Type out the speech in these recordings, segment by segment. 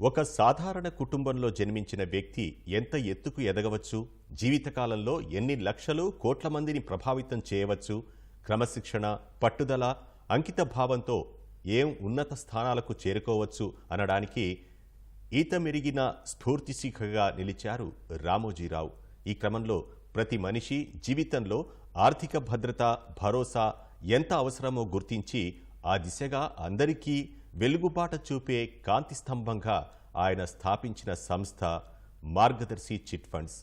ఒక సాధారణ కుటుంబంలో జన్మించిన వ్యక్తి ఎంత ఎత్తుకు ఎదగవచ్చు, జీవితకాలంలో ఎన్ని లక్షలు కోట్ల మందిని ప్రభావితం చేయవచ్చు, క్రమశిక్షణ, పట్టుదల, అంకిత భావంతో ఏం ఉన్నత స్థానాలకు చేరుకోవచ్చు అనడానికి ఈతమెరిగిన స్ఫూర్తిశిఖగా నిలిచారు రామోజీరావు. ఈ క్రమంలో ప్రతి మనిషి జీవితంలో ఆర్థిక భద్రత, భరోసా ఎంత అవసరమో గుర్తించి ఆ దిశగా అందరికీ వెలుగుబాట చూపే కాంతి స్తంభంగా ఆయన స్థాపించిన సంస్థ మార్గదర్శి చిట్ ఫండ్స్.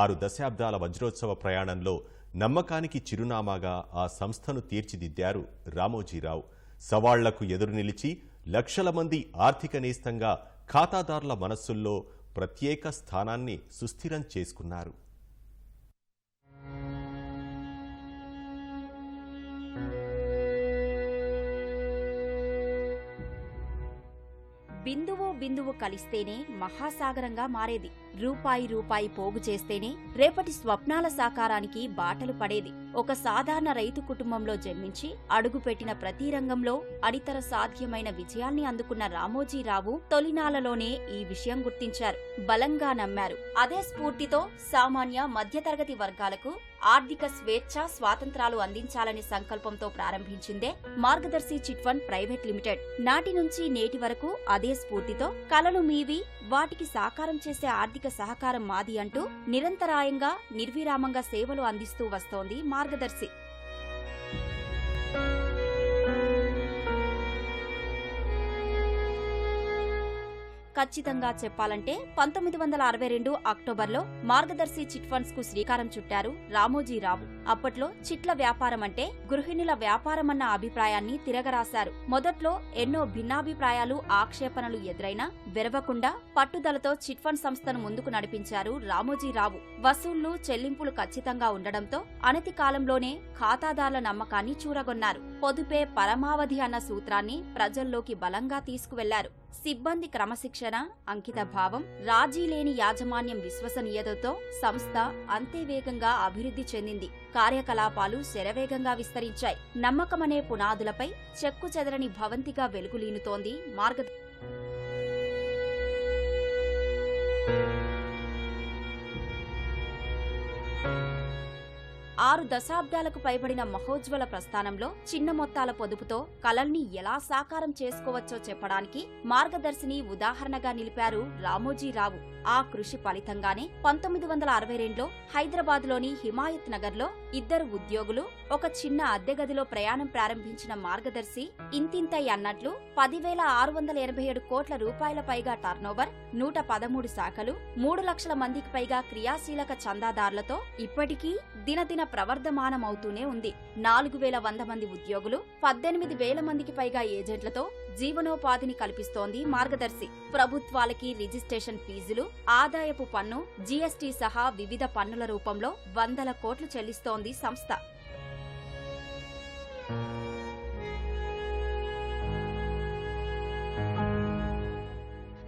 6 దశాబ్దాల వజ్రోత్సవ ప్రయాణంలో నమ్మకానికి చిరునామాగా ఆ సంస్థను తీర్చిదిద్దారు రామోజీరావు. సవాళ్లకు ఎదురు నిలిచి లక్షల మంది ఆర్థిక నేస్తంగా ఖాతాదారుల మనస్సుల్లో ప్రత్యేక స్థానాన్ని సుస్థిరం చేసుకున్నారు. బిందువు కలిస్తేనే మహాసాగరంగా మారేది. రూపాయి పోగు చేస్తేనే రేపటి స్వప్నాల సాకారానికి బాటలు పడేది. ఒక సాధారణ రైతు కుటుంబంలో జన్మించి అడుగుపెట్టిన ప్రతి రంగంలో అనితర సాధ్యమైన విజయాల్ని అందుకున్న రామోజీరావు తొలినాళ్లలోనే ఈ విషయం గుర్తించారు, బలంగా నమ్మారు. అదే స్ఫూర్తితో సామాన్య మధ్యతరగతి వర్గాలకు ఆర్థిక స్వేచ్ఛ, స్వాతంత్రాలు అందించాలనే సంకల్పంతో ప్రారంభించిందే మార్గదర్శి చిట్ ఫండ్ ప్రైవేట్ లిమిటెడ్. నాటి నుంచి నేటి వరకు అదే స్ఫూర్తితో కలలు మీవి, వాటికి సాకారం చేసే ఆర్థిక సహకారం మాది అంటూ నిరంతరాయంగా నిర్విరామంగా సేవలు అందిస్తూ వస్తోంది మార్గదర్శి. ఖచ్చితంగా చెప్పాలంటే 1962 అక్టోబర్లో మార్గదర్శి చిట్ ఫండ్స్ కు శ్రీకారం చుట్టారు రామోజీరావు. అప్పట్లో చిట్ల వ్యాపారం అంటే గృహిణుల వ్యాపారమన్న అభిప్రాయాన్ని తిరగరాశారు. మొదట్లో ఎన్నో భిన్నాభిప్రాయాలు, ఆక్షేపణలు ఎదురైనా వెరవకుండా పట్టుదలతో చిట్ ఫండ్ సంస్థను ముందుకు నడిపించారు రామోజీరావు. వసూళ్లు, చెల్లింపులు ఖచ్చితంగా ఉండడంతో అనతి కాలంలోనే ఖాతాదారుల నమ్మకాన్ని చూరగొన్నారు. పొదుపే పరమావధి అన్న సూత్రాన్ని ప్రజల్లోకి బలంగా తీసుకువెళ్లారు. సిబ్బంది క్రమశిక్షణ, అంకిత భావం, రాజీలేని యాజమాన్యం, విశ్వసనీయతతో సంస్థ అంతే వేగంగా అభివృద్ధి చెందింది. కార్యకలాపాలు శరవేగంగా విస్తరించాయి. నమ్మకమనే పునాదులపై చెక్కు చెదరని భవంతిగా వెలుగులీనుతోంది మార్గదర్శి. 6 దశాబ్దాలకు పైబడిన మహోజ్వల ప్రస్థానంలో చిన్న మొత్తాల పొదుపుతో కలల్ని ఎలా సాకారం చేసుకోవచ్చో చెప్పడానికి మార్గదర్శిని ఉదాహరణగా నిలిపారు రామోజీరావు. ఆ కృషి ఫలితంగానే 1962లో హైదరాబాద్లోని హిమాయత్ నగర్లో 2 ఉద్యోగులు, ఒక చిన్న అద్దె గదిలో ప్రయాణం ప్రారంభించిన మార్గదర్శి ఇంతింతై అన్నట్లు 10,687 కోట్ల రూపాయల పైగా టర్నోవర్, 113 శాఖలు, 3 లక్షల మందికి పైగా క్రియాశీలక చందాదారులతో ఇప్పటికీ దినదిన ప్రవర్ధమానమవుతూనే ఉంది. 4,100 మంది ఉద్యోగులు, 18,000 మందికి పైగా ఏజెంట్లతో జీవనోపాధిని కల్పిస్తోంది మార్గదర్శి. ప్రభుత్వాలకి రిజిస్ట్రేషన్ ఫీజులు, ఆదాయపు పన్ను, జీఎస్టీ సహా వివిధ పన్నుల రూపంలో వందల కోట్లు చెల్లిస్తోంది సంస్థ.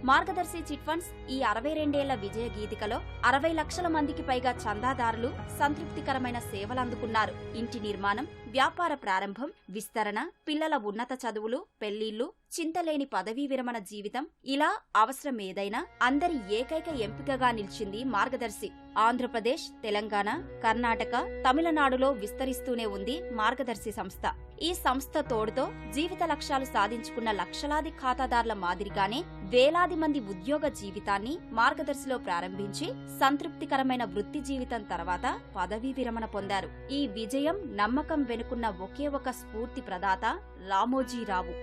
మార్గదర్శి చిట్ ఫండ్స్ ఈ 62 విజయ గీతికలో 60 లక్షల మందికి పైగా చందాదారులు సంతృప్తికరమైన సేవలందుకున్నారు. ఇంటి నిర్మాణం, వ్యాపార ప్రారంభం, విస్తరణ, పిల్లల ఉన్నత చదువులు, పెళ్లిళ్లు, చింతలేని పదవీ విరమణ జీవితం, ఇలా అవసరం ఏదైనా అందరి ఏకైక ఎంపికగా నిలిచింది మార్గదర్శి. ఆంధ్రప్రదేశ్, తెలంగాణ, కర్ణాటక, తమిళనాడులో విస్తరిస్తూనే ఉంది మార్గదర్శి సంస్థ. ఈ సంస్థ తోడుతో జీవిత లక్ష్యాలు సాధించుకున్న లక్షలాది ఖాతాదారుల మాదిరిగానే వేలాది మంది ఉద్యోగ జీవితాన్ని మార్గదర్శిలో ప్రారంభించి సంతృప్తికరమైన వృత్తి జీవితం తర్వాత పదవీ విరమణ పొందారు. ఈ విజయం, నమ్మకం వెనుకున్న ఒకే ఒక స్ఫూర్తి ప్రదాత రామోజీరావు.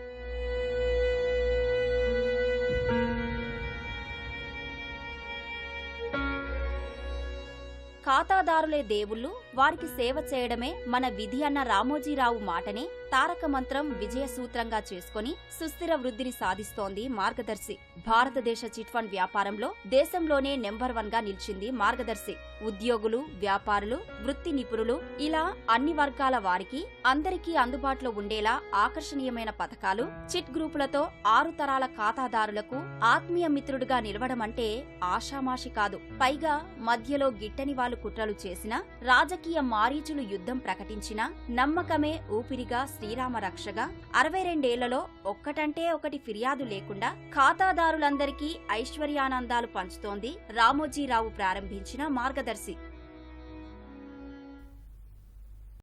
ఖాతాదారులే దేవుళ్లు, వారికి సేవ చేయడమే మన విధి అన్న రామోజీరావు మాటనే తారక మంత్రం, విజయ సూత్రంగా చేసుకుని సుస్థిర వృద్ధిని సాధిస్తోంది మార్గదర్శి. భారతదేశ చిట్ ఫండ్ వ్యాపారంలో దేశంలోనే నెంబర్ 1 గా నిలిచింది మార్గదర్శి. ఉద్యోగులు, వ్యాపారులు, వృత్తి నిపుణులు, ఇలా అన్ని వర్గాల వారికి అందరికీ అందుబాటులో ఉండేలా ఆకర్షణీయమైన పథకాలు, చిట్ గ్రూపులతో 6 తరాల ఖాతాదారులకు ఆత్మీయ మిత్రుడిగా నిలవడమంటే ఆషామాషి కాదు. పైగా మధ్యలో గిట్టని వాళ్లు కుట్రలు చేసినా, రాజకీయ మారీచులు యుద్ధం ప్రకటించినా నమ్మకమే ఊపిరిగా శ్రీరామ రక్షగా 62 ఒక్కటంటే ఒకటి ఫిర్యాదు లేకుండా ఖాతాదారులందరికీ ఐశ్వర్యానందాలు పంచుతోంది రామోజీరావు ప్రారంభించిన మార్గదర్శి.